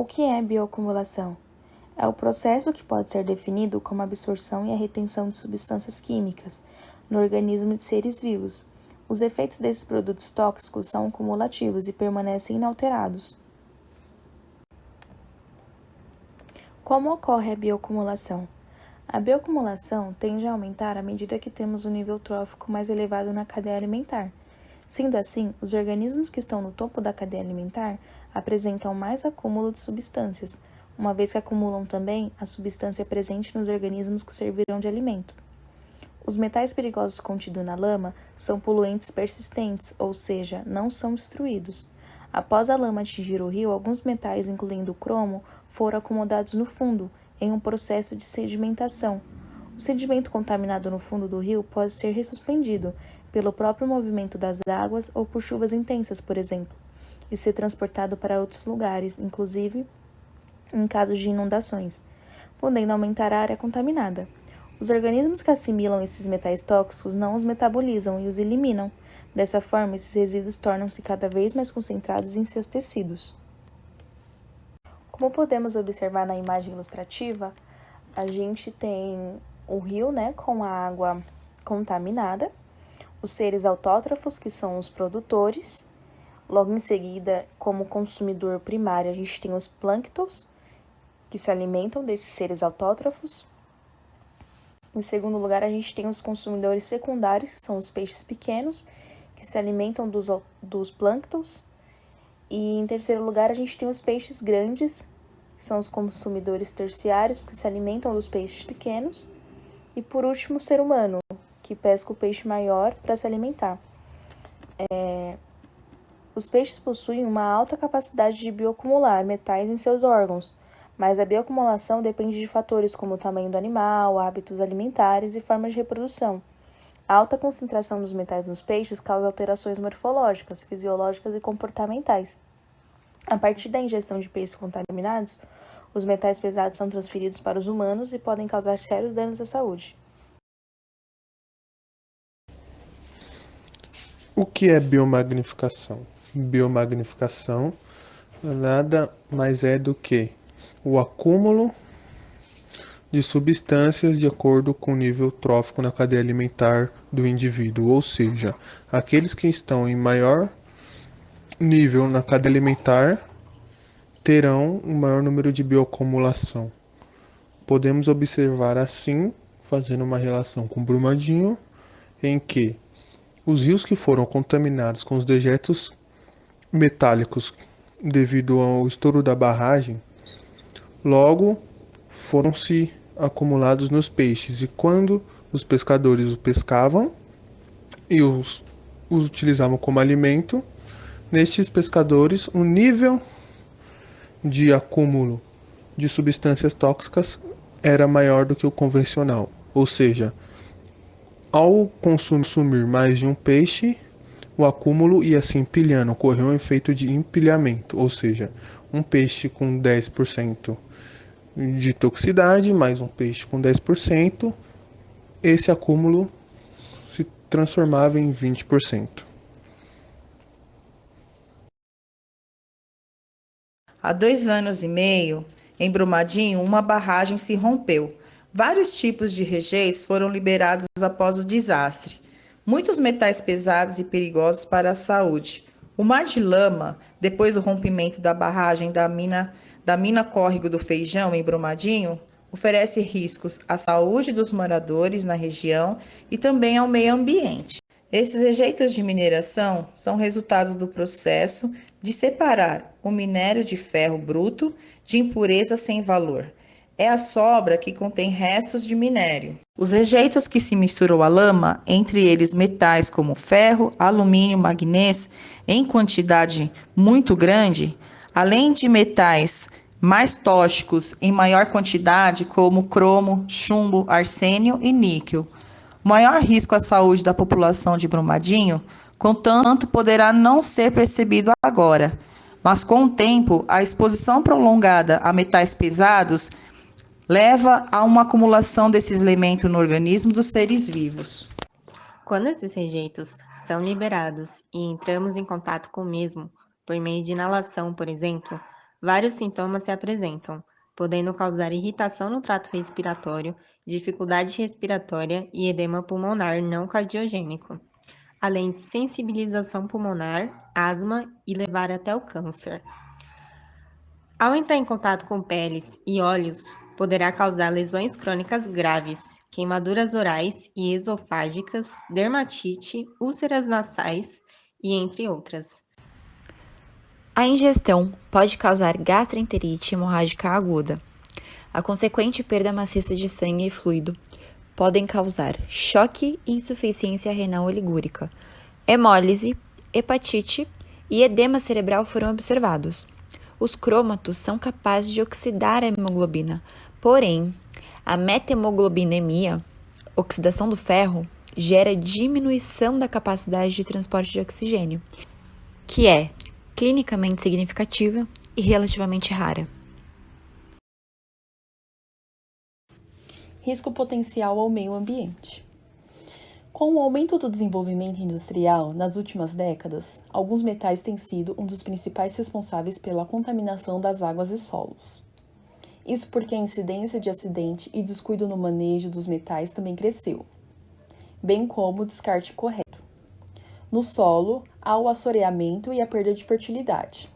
O que é bioacumulação? É o processo que pode ser definido como a absorção e a retenção de substâncias químicas no organismo de seres vivos. Os efeitos desses produtos tóxicos são cumulativos e permanecem inalterados. Como ocorre a bioacumulação? A bioacumulação tende a aumentar à medida que temos um nível trófico mais elevado na cadeia alimentar. Sendo assim, os organismos que estão no topo da cadeia alimentar apresentam mais acúmulo de substâncias, uma vez que acumulam também a substância presente nos organismos que servirão de alimento. Os metais perigosos contidos na lama são poluentes persistentes, ou seja, não são destruídos. Após a lama atingir o rio, alguns metais, incluindo o cromo, foram acomodados no fundo, em um processo de sedimentação. O sedimento contaminado no fundo do rio pode ser ressuspendido pelo próprio movimento das águas ou por chuvas intensas, por exemplo, e ser transportado para outros lugares, inclusive em casos de inundações, podendo aumentar a área contaminada. Os organismos que assimilam esses metais tóxicos não os metabolizam e os eliminam. Dessa forma, esses resíduos tornam-se cada vez mais concentrados em seus tecidos. Como podemos observar na imagem ilustrativa, a gente tem o rio, com a água contaminada, os seres autótrofos, que são os produtores. Logo em seguida, como consumidor primário, a gente tem os plânctons, que se alimentam desses seres autótrofos. Em segundo lugar, a gente tem os consumidores secundários, que são os peixes pequenos, que se alimentam dos plânctons. E em terceiro lugar, a gente tem os peixes grandes, que são os consumidores terciários, que se alimentam dos peixes pequenos. E por último, o ser humano, que pesca o peixe maior para se alimentar. Os peixes possuem uma alta capacidade de bioacumular metais em seus órgãos, mas a bioacumulação depende de fatores como o tamanho do animal, hábitos alimentares e formas de reprodução. A alta concentração dos metais nos peixes causa alterações morfológicas, fisiológicas e comportamentais. A partir da ingestão de peixes contaminados, os metais pesados são transferidos para os humanos e podem causar sérios danos à saúde. O que é biomagnificação? Biomagnificação nada mais é do que o acúmulo de substâncias de acordo com o nível trófico na cadeia alimentar do indivíduo, ou seja, aqueles que estão em maior nível na cadeia alimentar terão um maior número de bioacumulação. Podemos observar assim, fazendo uma relação com Brumadinho, em que os rios que foram contaminados com os dejetos metálicos devido ao estouro da barragem, logo foram se acumulados nos peixes, e quando os pescadores os pescavam e os utilizavam como alimento, nestes pescadores o nível de acúmulo de substâncias tóxicas era maior do que o convencional, ou seja, ao consumir mais de um peixe, o acúmulo ia se empilhando, ocorreu um efeito de empilhamento, ou seja, um peixe com 10% de toxicidade, mais um peixe com 10%, esse acúmulo se transformava em 20%. Há 2 anos e meio, em Brumadinho, uma barragem se rompeu. Vários tipos de rejeitos foram liberados após o desastre. Muitos metais pesados e perigosos para a saúde. O mar de lama, depois do rompimento da barragem da mina Córrego do Feijão, em Brumadinho, oferece riscos à saúde dos moradores na região e também ao meio ambiente. Esses rejeitos de mineração são resultados do processo de separar o minério de ferro bruto de impureza sem valor. É a sobra que contém restos de minério. Os rejeitos que se misturam à lama, entre eles metais como ferro, alumínio, magnésio, em quantidade muito grande, além de metais mais tóxicos em maior quantidade, como cromo, chumbo, arsênio e níquel. O maior risco à saúde da população de Brumadinho, contanto, poderá não ser percebido agora, mas com o tempo, a exposição prolongada a metais pesados leva a uma acumulação desses elementos no organismo dos seres vivos. Quando esses rejeitos são liberados e entramos em contato com o mesmo, por meio de inalação, por exemplo, vários sintomas se apresentam, podendo causar irritação no trato respiratório, dificuldade respiratória e edema pulmonar não cardiogênico, além de sensibilização pulmonar, asma e levar até o câncer. Ao entrar em contato com peles e olhos, poderá causar lesões crônicas graves, queimaduras orais e esofágicas, dermatite, úlceras nasais e entre outras. A ingestão pode causar gastroenterite hemorrágica aguda. A consequente perda maciça de sangue e fluido podem causar choque e insuficiência renal oligúrica. Hemólise, hepatite e edema cerebral foram observados. Os crômatos são capazes de oxidar a hemoglobina, porém, a metahemoglobinemia, oxidação do ferro, gera diminuição da capacidade de transporte de oxigênio, que é clinicamente significativa e relativamente rara. Risco potencial ao meio ambiente. Com o aumento do desenvolvimento industrial nas últimas décadas, alguns metais têm sido um dos principais responsáveis pela contaminação das águas e solos. Isso porque a incidência de acidente e descuido no manejo dos metais também cresceu, bem como o descarte correto. No solo, há o assoreamento e a perda de fertilidade.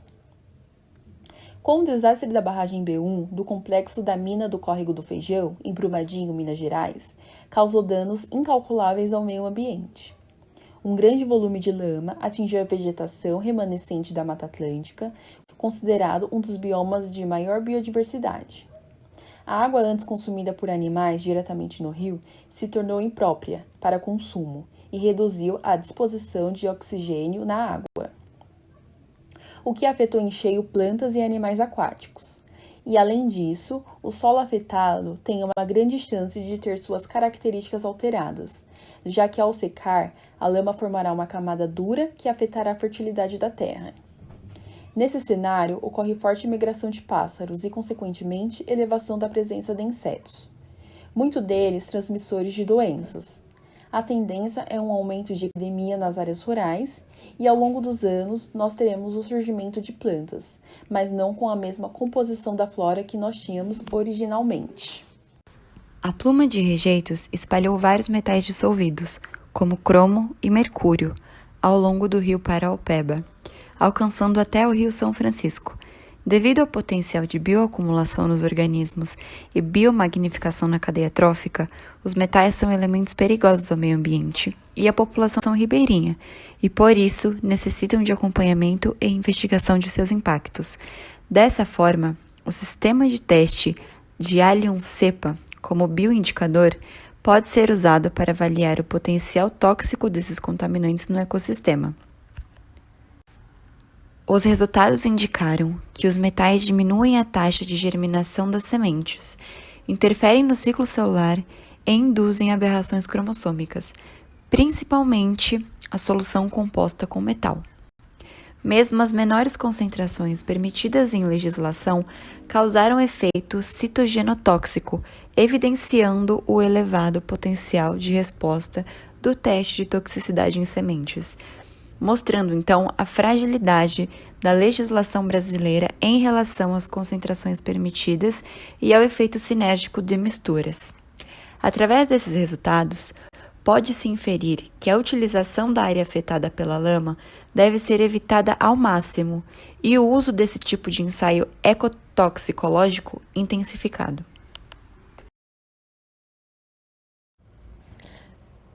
Com o desastre da barragem B1 do complexo da mina do Córrego do Feijão, em Brumadinho, Minas Gerais, causou danos incalculáveis ao meio ambiente. Um grande volume de lama atingiu a vegetação remanescente da Mata Atlântica, considerado um dos biomas de maior biodiversidade. A água antes consumida por animais diretamente no rio se tornou imprópria para consumo e reduziu a disposição de oxigênio na água, o que afetou em cheio plantas e animais aquáticos. E, além disso, o solo afetado tem uma grande chance de ter suas características alteradas, já que ao secar, a lama formará uma camada dura que afetará a fertilidade da terra. Nesse cenário, ocorre forte migração de pássaros e, consequentemente, elevação da presença de insetos, muitos deles transmissores de doenças. A tendência é um aumento de epidemia nas áreas rurais e, ao longo dos anos, nós teremos o surgimento de plantas, mas não com a mesma composição da flora que nós tínhamos originalmente. A pluma de rejeitos espalhou vários metais dissolvidos, como cromo e mercúrio, ao longo do rio Paraopeba, alcançando até o rio São Francisco. Devido ao potencial de bioacumulação nos organismos e biomagnificação na cadeia trófica, os metais são elementos perigosos ao meio ambiente e à população ribeirinha, e por isso necessitam de acompanhamento e investigação de seus impactos. Dessa forma, o sistema de teste de Allium-Cepa como bioindicador pode ser usado para avaliar o potencial tóxico desses contaminantes no ecossistema. Os resultados indicaram que os metais diminuem a taxa de germinação das sementes, interferem no ciclo celular e induzem aberrações cromossômicas, principalmente a solução composta com metal. Mesmo as menores concentrações permitidas em legislação causaram efeito citogenotóxico, evidenciando o elevado potencial de resposta do teste de toxicidade em sementes, mostrando então a fragilidade da legislação brasileira em relação às concentrações permitidas e ao efeito sinérgico de misturas. Através desses resultados, pode-se inferir que a utilização da área afetada pela lama deve ser evitada ao máximo e o uso desse tipo de ensaio ecotoxicológico intensificado.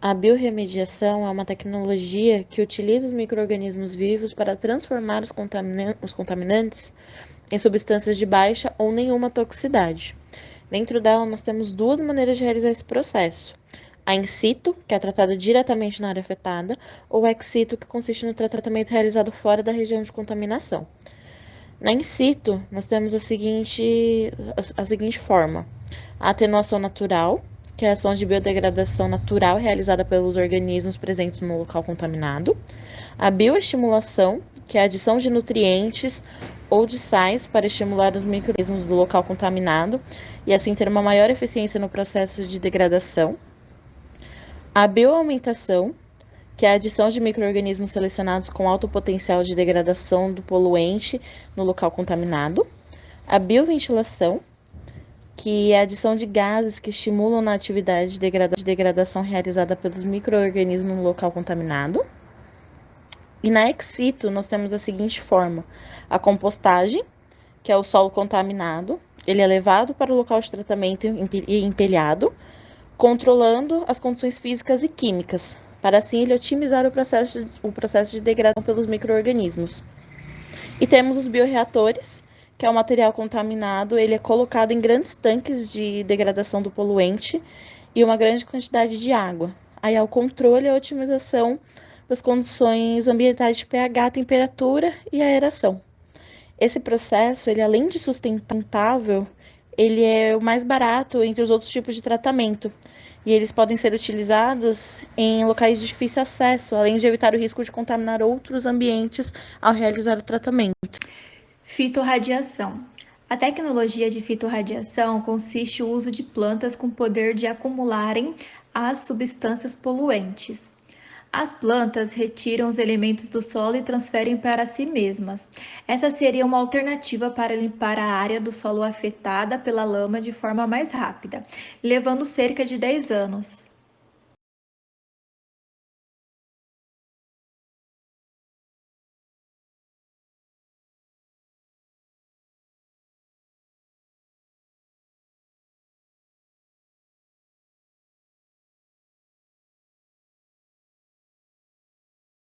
A biorremediação é uma tecnologia que utiliza os micro-organismos vivos para transformar os contaminantes em substâncias de baixa ou nenhuma toxicidade. Dentro dela, nós temos duas maneiras de realizar esse processo. A in situ, que é tratada diretamente na área afetada, ou a ex situ, que consiste no tratamento realizado fora da região de contaminação. Na in situ, nós temos a seguinte forma: a atenuação natural, que é a ação de biodegradação natural realizada pelos organismos presentes no local contaminado. A bioestimulação, que é a adição de nutrientes ou de sais para estimular os micro-organismos do local contaminado e assim ter uma maior eficiência no processo de degradação. A bioaumentação, que é a adição de micro-organismos selecionados com alto potencial de degradação do poluente no local contaminado. A bioventilação, que é a adição de gases que estimulam na atividade de degradação realizada pelos micro-organismos no local contaminado. E na ex situ, nós temos a seguinte forma: a compostagem, que é o solo contaminado, ele é levado para o local de tratamento e empilhado, controlando as condições físicas e químicas, para assim ele otimizar o processo de degradação pelos micro-organismos. E temos os bioreatores, que é o material contaminado, ele é colocado em grandes tanques de degradação do poluente e uma grande quantidade de água. Aí há o controle e a otimização das condições ambientais de pH, temperatura e aeração. Esse processo, ele além de sustentável, ele é o mais barato entre os outros tipos de tratamento. E eles podem ser utilizados em locais de difícil acesso, além de evitar o risco de contaminar outros ambientes ao realizar o tratamento. Fitorradiação. A tecnologia de fitorradiação consiste no uso de plantas com poder de acumularem as substâncias poluentes. As plantas retiram os elementos do solo e transferem para si mesmas. Essa seria uma alternativa para limpar a área do solo afetada pela lama de forma mais rápida, levando cerca de 10 anos.